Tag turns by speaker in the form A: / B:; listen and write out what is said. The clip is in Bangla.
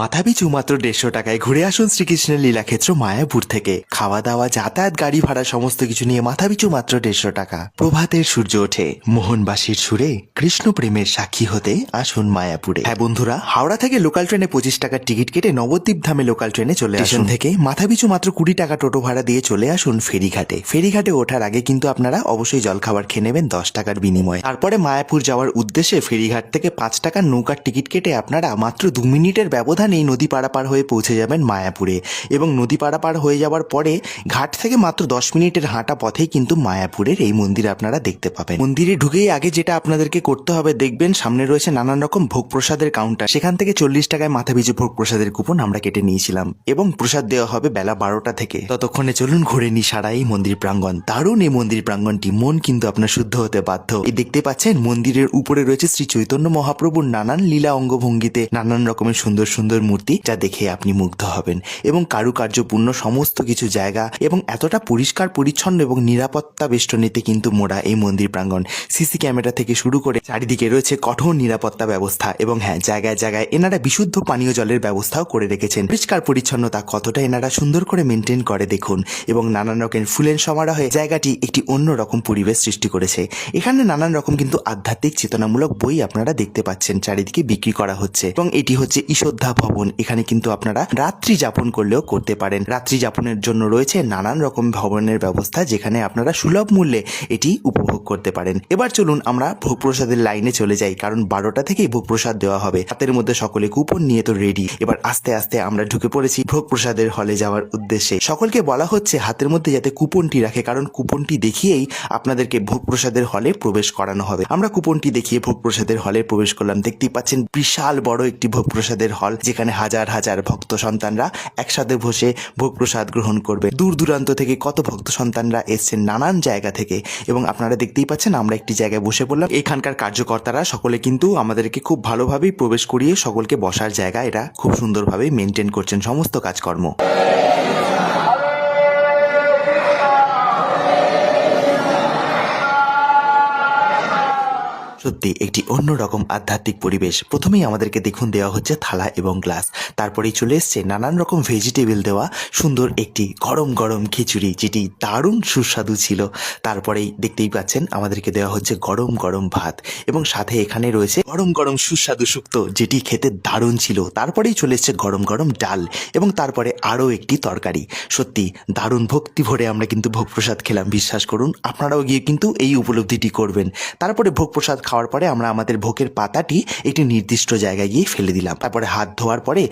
A: মাথাপিছু মাত্র 150 টাকায় ঘুরে আসুন শ্রীকৃষ্ণের লীলাক্ষেত্র মায়াপুর থেকে। খাওয়া দাওয়া, যাতায়াত, গাড়ি ভাড়া সমস্ত কিছু নিয়ে মাথাপিছু মাত্র 150 টাকা। প্রভাতের সূর্য ওঠে, মোহনবাসীর সুরে কৃষ্ণ প্রেমের সাক্ষী হতে আসুন মায়াপুরে। হ্যাঁ বন্ধুরা, হাওড়া থেকে লোকাল ট্রেনে 25 টাকার টিকিট কেটে নবদ্বীপ ধামে লোকাল ট্রেনে চলে আসুন। থেকে মাথাপিছু মাত্র 20 টাকা টোটো ভাড়া দিয়ে চলে আসুন ফেরিঘাটে। ফেরিঘাটে ওঠার আগে কিন্তু আপনারা অবশ্যই জলখাবার খেয়ে নেবেন 10 টাকার বিনিময়ে। তারপরে মায়াপুর যাওয়ার উদ্দেশ্যে ফেরিঘাট থেকে 5 টাকার নৌকার টিকিট কেটে আপনারা মাত্র 2 মিনিটের ব্যবধান এই নদী পারাপার হয়ে পৌঁছে যাবেন মায়াপুরে। এবং নদী পারাপার হয়ে যাওয়ার পরে ঘাট থেকে মাত্র 10 মিনিটের হাঁটা পথেই কিন্তু মায়াপুরের এই মন্দির আপনারা দেখতে পাবেন। মন্দিরে ঢুকেই আগে যেটা আপনাদেরকে করতে হবে, দেখবেন সামনে রয়েছে নানান রকম ভোগ প্রসাদের কাউন্টার। সেখান থেকে 40 টাকায় মাথাপিছু ভোগ প্রসাদের কুপন আমরা কেটে নিয়েছিলাম এবং প্রসাদ দেওয়া হবে বেলা 12টা থেকে। ততক্ষণে চলুন ঘুরে নি সারা এই মন্দির প্রাঙ্গণ। দারুণ এই মন্দির প্রাঙ্গণটি, মন কিন্তু আপনার শুদ্ধ হতে বাধ্য। এই দেখতে পাচ্ছেন মন্দিরের উপরে রয়েছে শ্রী চৈতন্য মহাপ্রভুর নানান লীলা অঙ্গভঙ্গিতে নানান রকমের সুন্দর সুন্দর মূর্তি, যা দেখে আপনি মুগ্ধ হবেন। এবং কারুকার্যপূর্ণ সমস্ত কিছু জায়গা এবং এতটা পরিষ্কার পরিচ্ছন্ন এবং নিরাপত্তা বেষ্টনীতে কিন্তু মোড়া এই মন্দির প্রাঙ্গণ। সিসি ক্যামেরা থেকে শুরু করে চারিদিকে রয়েছে কঠোর নিরাপত্তা ব্যবস্থা। এবং হ্যাঁ, জায়গায় জায়গায় এনারা বিশুদ্ধ পানীয় জলের ব্যবস্থাও করে রেখেছেন। পরিষ্কার পরিচ্ছন্নতা কতটা এনারা সুন্দর করে মেনটেন করে দেখুন। এবং নানান রকমের ফুলের সমারোহে জায়গাটি একটি অন্যরকম পরিবেশ সৃষ্টি করেছে। এখানে নানান রকম কিন্তু আধ্যাত্মিক চেতনামূলক বই আপনারা দেখতে পাচ্ছেন চারিদিকে বিক্রি করা হচ্ছে। এবং এটি হচ্ছে ঈশ্বরধা ভবন। এখানে কিন্তু আপনারা রাত্রি যাপন করলেও করতে পারেন। রাত্রি যাপনের জন্য রয়েছে নানান রকম ভবনের ব্যবস্থা, যেখানে আপনারা সুলভ মূল্যে এটি উপভোগ করতে পারেন। এবার চলুন আমরা ভোগ প্রসাদের লাইনে চলে যাই, কারণ 12টা থেকেই ভোগ প্রসাদ দেওয়া হবে। হাতের মধ্যে সকলে কুপন নিয়ে তো রেডি। এবার আস্তে আস্তে আমরা ঢুকে পড়েছি ভোগ প্রসাদের হলে যাওয়ার উদ্দেশ্যে। সকলকে বলা হচ্ছে হাতের মধ্যে যাতে কুপনটি রাখে, কারণ কুপনটি দেখিয়েই আপনাদেরকে ভোগ প্রসাদের হলে প্রবেশ করানো হবে। আমরা কুপনটি দেখিয়ে ভোগ প্রসাদের হলে প্রবেশ করলাম। দেখতেই পাচ্ছেন বিশাল বড় একটি ভোগ প্রসাদের হল, যেখানে হাজার হাজার ভক্ত সন্তানরা একসাথে বসে ভোগ প্রসাদ গ্রহণ করবে। দূর দূরান্ত থেকে কত ভক্ত সন্তানরা এসছেন নানান জায়গা থেকে। এবং আপনারা দেখতেই পাচ্ছেন আমরা একটি জায়গায় বসে পড়লাম। এখানকার কার্যকর্তারা সকলে কিন্তু আমাদেরকে খুব ভালোভাবেই প্রবেশ করিয়ে সকলকে বসার জায়গা এরা খুব সুন্দরভাবে মেনটেন করছেন সমস্ত কাজকর্ম। সত্যি একটি অন্যরকম আধ্যাত্মিক পরিবেশ। প্রথমেই আমাদেরকে দেখুন দেওয়া হচ্ছে থালা এবং গ্লাস। তারপরেই চলে এসছে নানান রকম ভেজিটেবল দেওয়া সুন্দর একটি গরম গরম খিচুড়ি, যেটি দারুণ সুস্বাদু ছিল। তারপরেই দেখতেই পাচ্ছেন আমাদেরকে দেওয়া হচ্ছে গরম গরম ভাত, এবং সাথে এখানে রয়েছে গরম গরম সুস্বাদু শুক্তো, যেটি খেতে দারুণ ছিল। তারপরেই চলে এসছে গরম গরম ডাল, এবং তারপরে আরও একটি তরকারি। সত্যি দারুণ ভক্তি ভরে আমরা কিন্তু ভোগ প্রসাদ খেলাম। বিশ্বাস করুন, আপনারাও গিয়ে কিন্তু এই উপলব্ধিটি করবেন। তারপরে ভোগ প্রসাদ খাওয়ার পরে আমরা আমাদের ভোগের পাতাটি একটি নির্দিষ্ট জায়গায় গিয়ে ফেলে দিলাম। তারপরে হাত ধোয়ার পরে